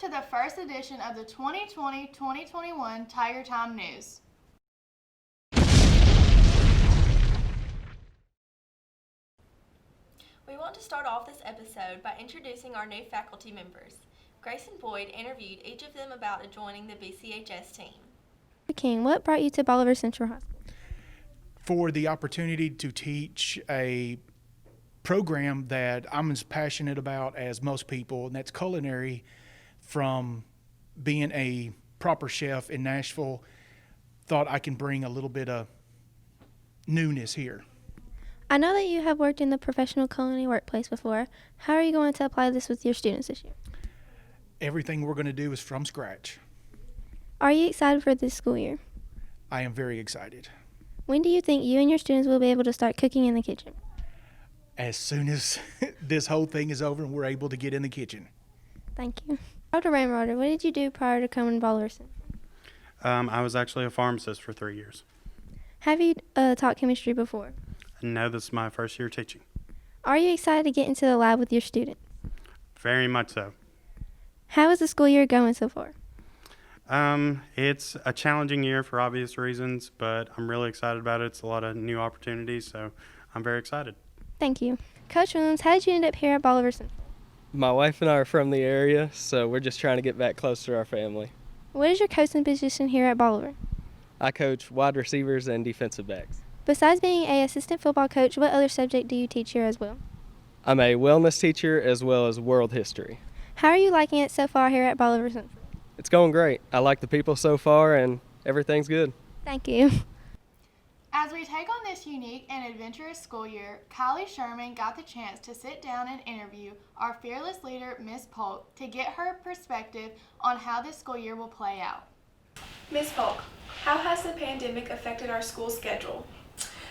to the first edition of the 2020-2021 Tiger Time News. We want to start off this episode by introducing our new faculty members. Grace and Boyd interviewed each of them about joining the BCHS team. King, what brought you to Bolivar Central High School? For the opportunity to teach a program that I'm as passionate about as most people, and that's culinary. From being a proper chef in Nashville, thought I can bring a little bit of newness here. I know that you have worked in the professional culinary workplace before. How are you going to apply this with your students this year? Everything we're going to do is from scratch. Are you excited for this school year? I am very excited. When do you think you and your students will be able to start cooking in the kitchen? As soon as this whole thing is over and we're able to get in the kitchen. Thank you. Dr. Ramroder, what did you do prior to coming to Bolivar Central? I was actually a pharmacist for 3 years. Have you taught chemistry before? No, this is my first year teaching. Are you excited to get into the lab with your students? Very much so. How is the school year going so far? It's a challenging year for obvious reasons, but I'm really excited about it. It's a lot of new opportunities, so I'm very excited. Thank you. Coach Williams, how did you end up here at Bolivar Central? My wife and I are from the area, so we're just trying to get back close to our family. What is your coaching position here at Bolivar? I coach wide receivers and defensive backs. Besides being an assistant football coach, what other subject do you teach here as well? I'm a wellness teacher as well as world history. How are you liking it so far here at Bolivar Central? It's going great. I like the people so far and everything's good. Thank you. As we take on this unique and adventurous school year, Kylie Sherman got the chance to sit down and interview our fearless leader, Ms. Polk, to get her perspective on how this school year will play out. Ms. Polk, how has the pandemic affected our school schedule?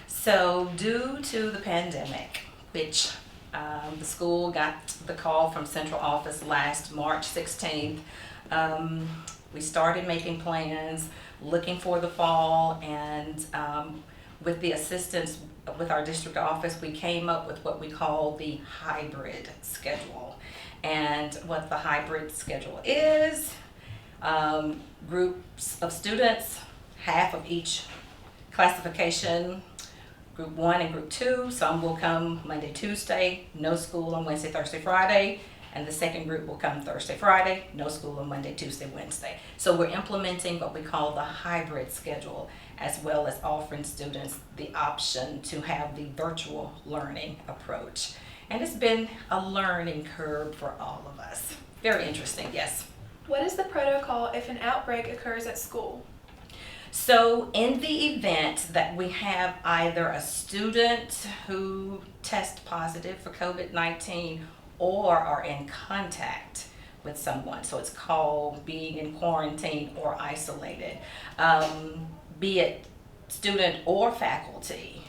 So due to the pandemic, which the school got the call from central office last March 16th, we started making plans, looking for the fall, and with the assistance with our district office, we came up with what we call the hybrid schedule. And what the hybrid schedule is, groups of students, half of each classification, group 1 and group 2, some will come Monday, Tuesday, no school on Wednesday, Thursday, Friday, and the second group will come Thursday, Friday, no school on Monday, Tuesday, Wednesday. So we're implementing what we call the hybrid schedule, as well as offering students the option to have the virtual learning approach. And it's been a learning curve for all of us. Very interesting, yes. What is the protocol if an outbreak occurs at school? So in the event that we have either a student who tests positive for COVID-19 or are in contact with someone, so it's called being in quarantine or isolated, be it student or faculty,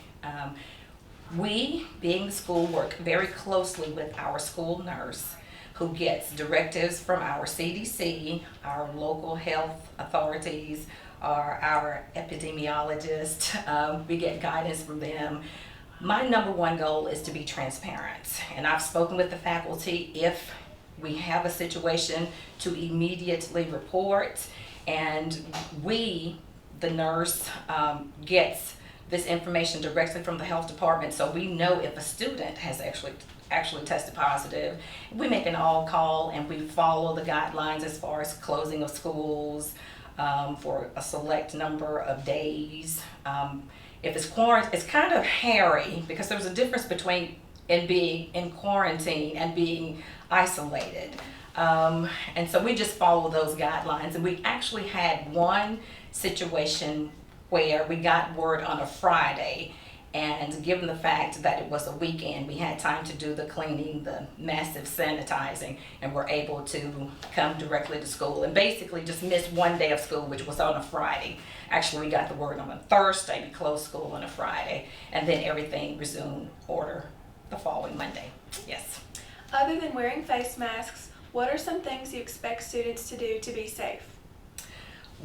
we, being the school, work very closely with our school nurse who gets directives from our CDC, our local health authorities, our epidemiologist. We get guidance from them. My number one goal is to be transparent, and I've spoken with the faculty if we have a situation to immediately report, and we, the nurse, gets this information directly from the health department, so we know if a student has actually tested positive. We make an all call and we follow the guidelines as far as closing of schools for a select number of days. If it's quarantine, it's kind of hairy because there's a difference between being in quarantine and being isolated. And so we just follow those guidelines. And we actually had one situation where we got word on a Friday, and given the fact that it was a weekend, we had time to do the cleaning, the massive sanitizing, and were able to come directly to school and basically just miss one day of school, which was on a Friday. Actually, we got the word on a Thursday, we closed school on a Friday, and then everything resumed order the following Monday. Yes. Other than wearing face masks, what are some things you expect students to do to be safe?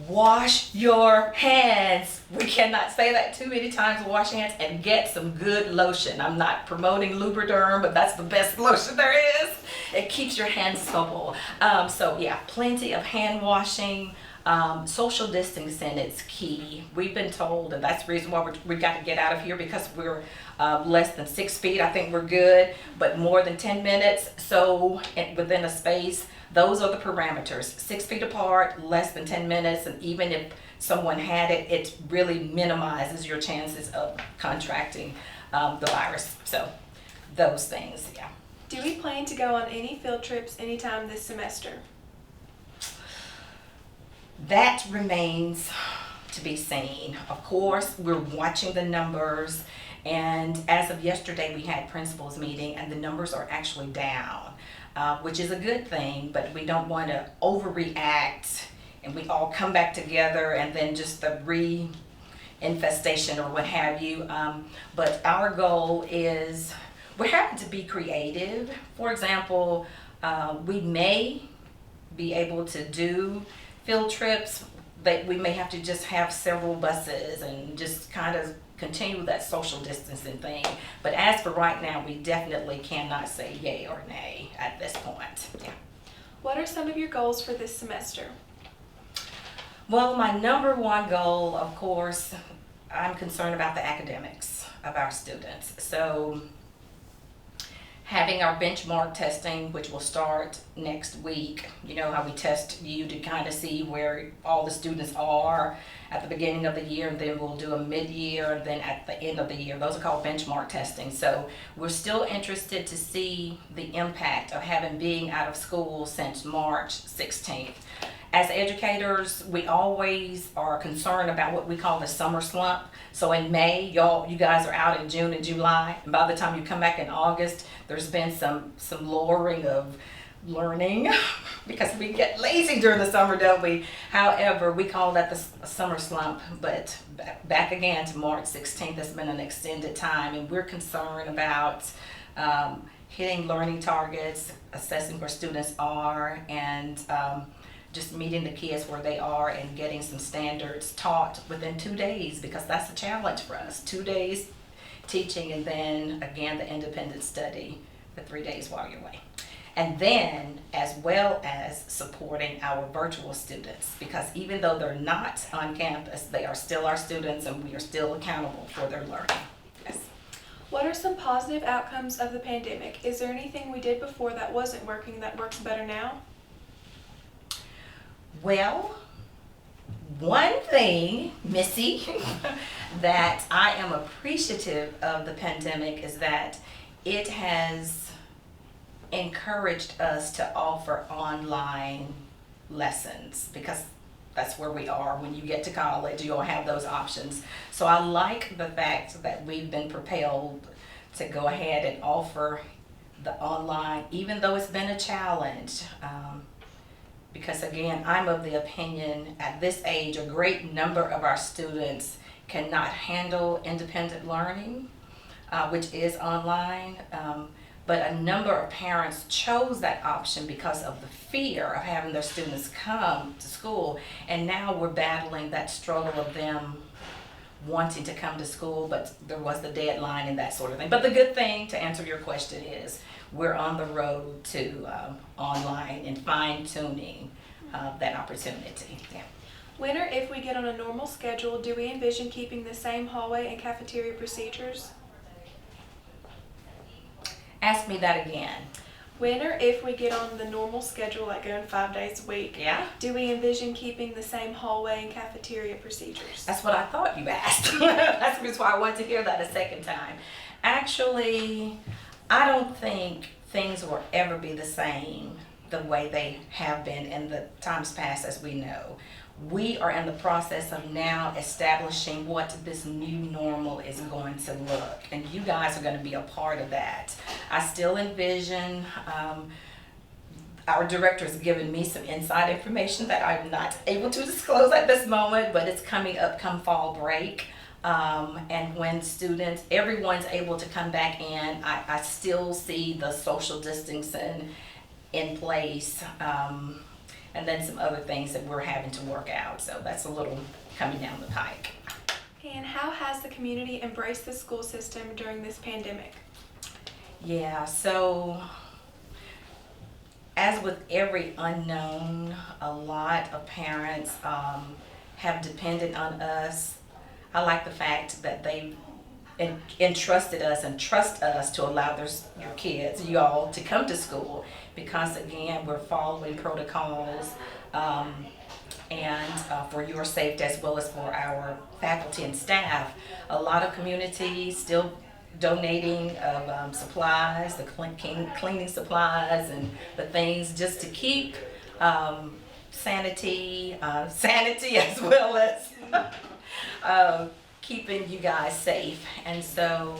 wash your hands. We cannot say that too many times. Wash your hands and get some good lotion. I'm not promoting Lubriderm, but that's the best lotion there is. It keeps your hands supple. So yeah, plenty of hand washing. Social distancing is key. We've been told, and that's the reason why we got to get out of here, because we're less than 6 feet. I think we're good, but more than 10 minutes. So within a space, those are the parameters: 6 feet apart, less than 10 minutes, and even if someone had it, it really minimizes your chances of contracting the virus. So those things, yeah. Do we plan to go on any field trips anytime this semester? That remains to be seen. Of course, we're watching the numbers, and as of yesterday, we had principals meeting, and the numbers are actually down, which is a good thing, but we don't want to overreact and we all come back together and then just the infestation or what have you. But our goal is, we're having to be creative. For example, we may be able to do field trips, but we may have to just have several buses and just kind of continue that social distancing thing. But as for right now, we definitely cannot say yay or nay at this point. Yeah. What are some of your goals for this semester? Well, my number one goal, of course, I'm concerned about the academics of our students. So having our benchmark testing, which will start next week. You know how we test you to kind of see where all the students are at the beginning of the year, and then we'll do a mid-year, and then at the end of the year. Those are called benchmark testing. So we're still interested to see the impact of being out of school since March 16th. As educators, we always are concerned about what we call the summer slump. So in May, you guys are out in June and July, and by the time you come back in August, there's been some lowering of learning because we get lazy during the summer, don't we? However, we call that the summer slump, but back again to March 16th, it's been an extended time, and we're concerned about hitting learning targets, assessing where students are, and just meeting the kids where they are and getting some standards taught within 2 days, because that's a challenge for us. 2 days teaching, and then again the independent study for 3 days while you're away. And then as well as supporting our virtual students, because even though they're not on campus, they are still our students and we are still accountable for their learning. Yes. What are some positive outcomes of the pandemic? Is there anything we did before that wasn't working that works better now? Well, one thing, Missy, that I am appreciative of the pandemic is that it has encouraged us to offer online lessons, because that's where we are. When you get to college, you'll have those options. So I like the fact that we've been propelled to go ahead and offer the online, even though it's been a challenge. Because again, I'm of the opinion at this age, a great number of our students cannot handle independent learning, which is online. But a number of parents chose that option because of the fear of having their students come to school. And now we're battling that struggle of them wanting to come to school, but there was the deadline and that sort of thing. But the good thing, to answer your question, is we're on the road to online and fine-tuning that opportunity. Yeah. When or if we get on a normal schedule, do we envision keeping the same hallway and cafeteria procedures? Ask me that again. When or if we get on the normal schedule, like going 5 days a week, Yeah? do we envision keeping the same hallway and cafeteria procedures? That's what I thought you asked. That's just why I wanted to hear that a second time. Actually, I don't think things will ever be the same the way they have been in the times past, as we know. We are in the process of now establishing what this new normal is going to look, and you guys are going to be a part of that. I still envision, our director has given me some inside information that I'm not able to disclose at this moment, but it's coming up come fall break. And when everyone's able to come back in, I still see the social distancing in place. and then some other things that we're having to work out. So that's a little coming down the pike. And how has the community embraced the school system during this pandemic? Yeah, so as with every unknown, a lot of parents have depended on us. I like the fact that they entrusted us and trust us to allow your kids, y'all, to come to school, because again, we're following protocols and for your safety as well as for our faculty and staff. A lot of communities still donating of supplies, the cleaning supplies and the things just to keep sanity as well as keeping you guys safe. And so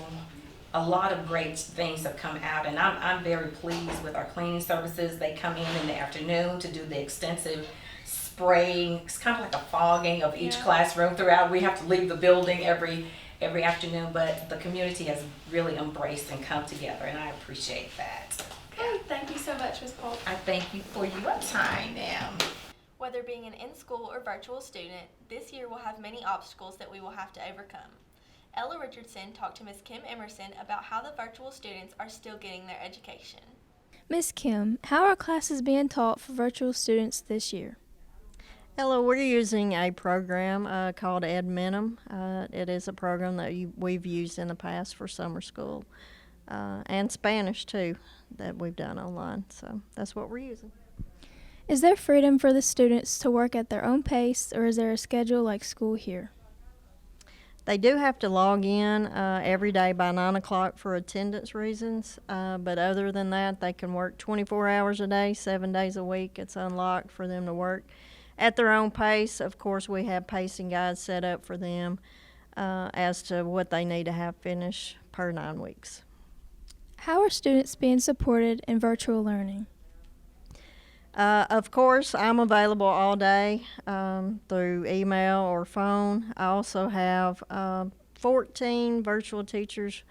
a lot of great things have come out, and I'm very pleased with our cleaning services. They come in the afternoon to do the extensive spraying. It's kind of like a fogging of each classroom throughout. We have to leave the building every afternoon, but the community has really embraced and come together, and I appreciate that. Okay, thank you so much, Ms. Polk. I thank you for your time, ma'am. Whether being an in-school or virtual student, this year will have many obstacles that we will have to overcome. Ella Richardson talked to Ms. Kim Emerson about how the virtual students are still getting their education. Miss Kim, how are classes being taught for virtual students this year? Hello, we're using a program called Adminum. It is a program that we've used in the past for summer school and Spanish too, that we've done online. So that's what we're using. Is there freedom for the students to work at their own pace, or is there a schedule like school here? They do have to log in every day by 9 o'clock for attendance reasons, but other than that, they can work 24 hours a day, 7 days a week. It's unlocked for them to work at their own pace. Of course, we have pacing guides set up for them as to what they need to have finished per 9 weeks. How are students being supported in virtual learning? Of course, I'm available all day through email or phone. I also have 14 virtual teachers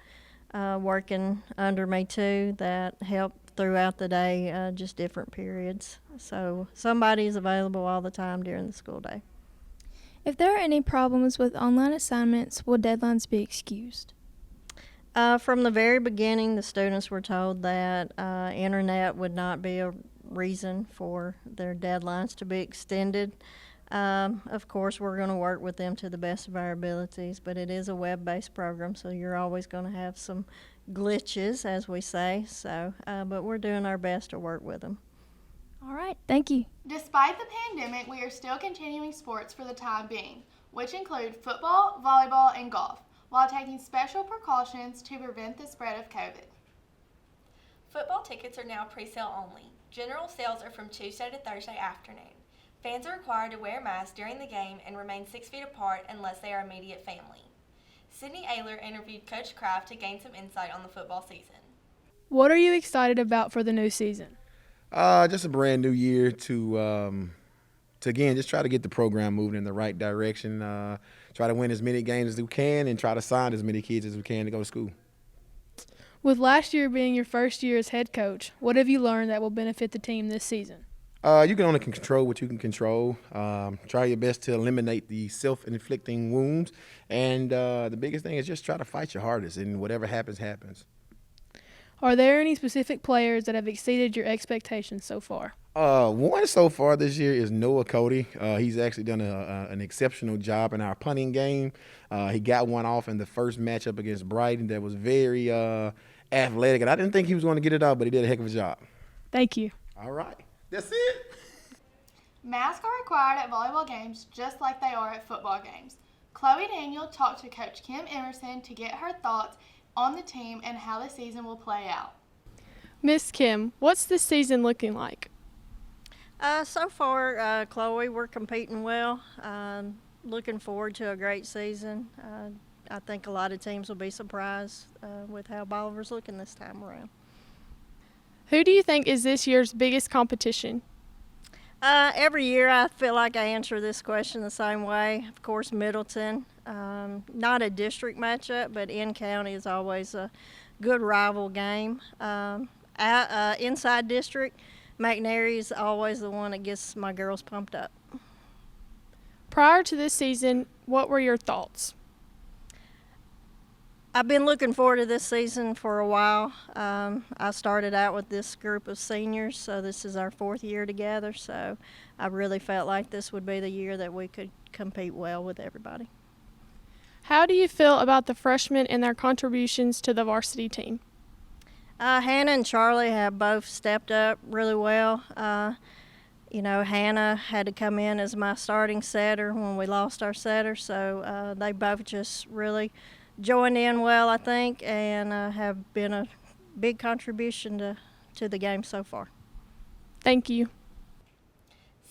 working under me too that help throughout the day, just different periods. So somebody is available all the time during the school day. If there are any problems with online assignments, will deadlines be excused? From the very beginning, the students were told that internet would not be a reason for their deadlines to be extended. Of course, we're going to work with them to the best of our abilities, but it is a web-based program, so you're always going to have some glitches, as we say. So, but we're doing our best to work with them. All right, thank you. Despite the pandemic, we are still continuing sports for the time being, which include football, volleyball, and golf, while taking special precautions to prevent the spread of COVID. Football tickets are now pre-sale only. General sales are from Tuesday to Thursday afternoon. Fans are required to wear masks during the game and remain 6 feet apart unless they are immediate family. Sydney Ayler interviewed Coach Kraft to gain some insight on the football season. What are you excited about for the new season? Just a brand new year to again just try to get the program moving in the right direction. Try to win as many games as we can and try to sign as many kids as we can to go to school. With last year being your first year as head coach, what have you learned that will benefit the team this season? You can only control what you can control. Try your best to eliminate the self-inflicting wounds. And the biggest thing is just try to fight your hardest, and whatever happens, happens. Are there any specific players that have exceeded your expectations so far? One so far this year is Noah Cody. He's actually done an exceptional job in our punting game. He got one off in the first matchup against Brighton that was very athletic, and I didn't think he was going to get it out, but he did a heck of a job. Thank you. All right. That's it. Masks are required at volleyball games just like they are at football games. Chloe Daniel talked to Coach Kim Emerson to get her thoughts on the team and how the season will play out. Miss Kim, what's this season looking like? So far, Chloe, we're competing well. Looking forward to a great season. I think a lot of teams will be surprised with how Bolivar's looking this time around. Who do you think is this year's biggest competition? Every year I feel like I answer this question the same way. Of course, Middleton. Not a district matchup, but in-county is always a good rival game. Inside district, McNary's always the one that gets my girls pumped up. Prior to this season, what were your thoughts? I've been looking forward to this season for a while. I started out with this group of seniors, so this is our 4th year together, so I really felt like this would be the year that we could compete well with everybody. How do you feel about the freshmen and their contributions to the varsity team? Hannah and Charlie have both stepped up really well. Hannah had to come in as my starting setter when we lost our setter, so they both just really joined in well, I think, and have been a big contribution to the game so far. Thank you.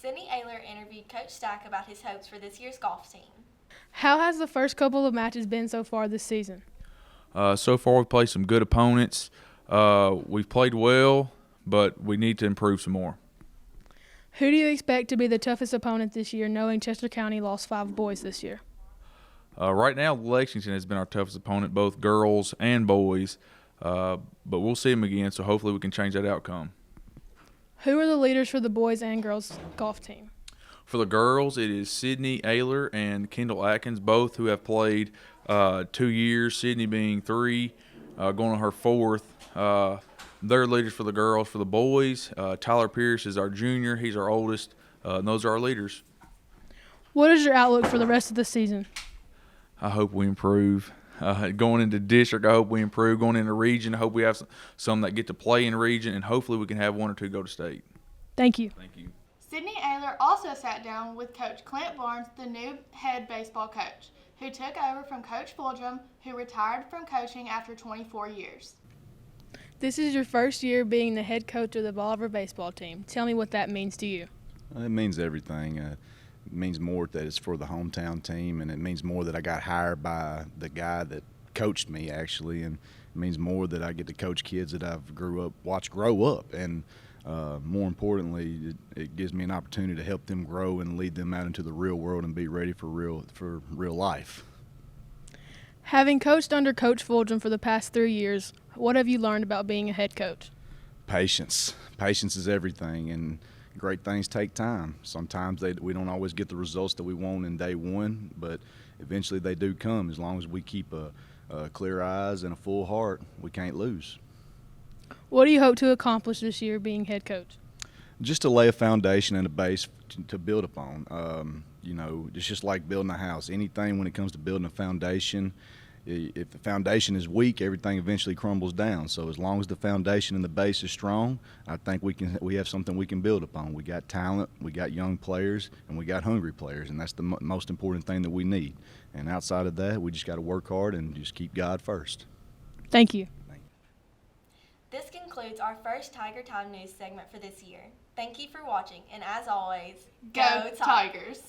Sydney Ayler interviewed Coach Stack about his hopes for this year's golf team. How has the first couple of matches been so far this season? So far, we've played some good opponents. We've played well, but we need to improve some more. Who do you expect to be the toughest opponent this year, knowing Chester County lost 5 boys this year? Right now, Lexington has been our toughest opponent, both girls and boys, but we'll see them again, so hopefully we can change that outcome. Who are the leaders for the boys and girls golf team? For the girls, it is Sydney Ayler and Kendall Atkins, both who have played 2 years, Sydney being 3, going on her 4th. They're leaders for the girls. For the boys, Tyler Pierce is our junior. He's our oldest, and those are our leaders. What is your outlook for the rest of the season? I hope we improve. Going into district, I hope we improve. Going into region, I hope we have some that get to play in region, and hopefully we can have 1 or 2 go to state. Thank you. Thank you. Sydney Ayler also sat down with Coach Clint Barnes, the new head baseball coach, who took over from Coach Fulgham, who retired from coaching after 24 years. This is your first year being the head coach of the Bolivar baseball team. Tell me what that means to you. It means everything. It means more that it's for the hometown team, and it means more that I got hired by the guy that coached me, actually, and it means more that I get to coach kids that I've watched grow up, and more importantly, it gives me an opportunity to help them grow and lead them out into the real world and be ready for real life. Having coached under Coach Fulgham for the past 3 years, what have you learned about being a head coach? Patience. Patience is everything, and great things take time. Sometimes we don't always get the results that we want in day one, but eventually they do come. As long as we keep clear eyes and a full heart, we can't lose. What do you hope to accomplish this year being head coach? Just to lay a foundation and a base to build upon. It's just like building a house. Anything when it comes to building a foundation, if the foundation is weak, everything eventually crumbles down. So as long as the foundation and the base is strong, I think we have something we can build upon. We got talent, we got young players, and we got hungry players, and that's the most important thing that we need. And outside of that, we just got to work hard and just keep God first. Thank you. This concludes our first Tiger Time News segment for this year. Thank you for watching, and as always, Go Tigers!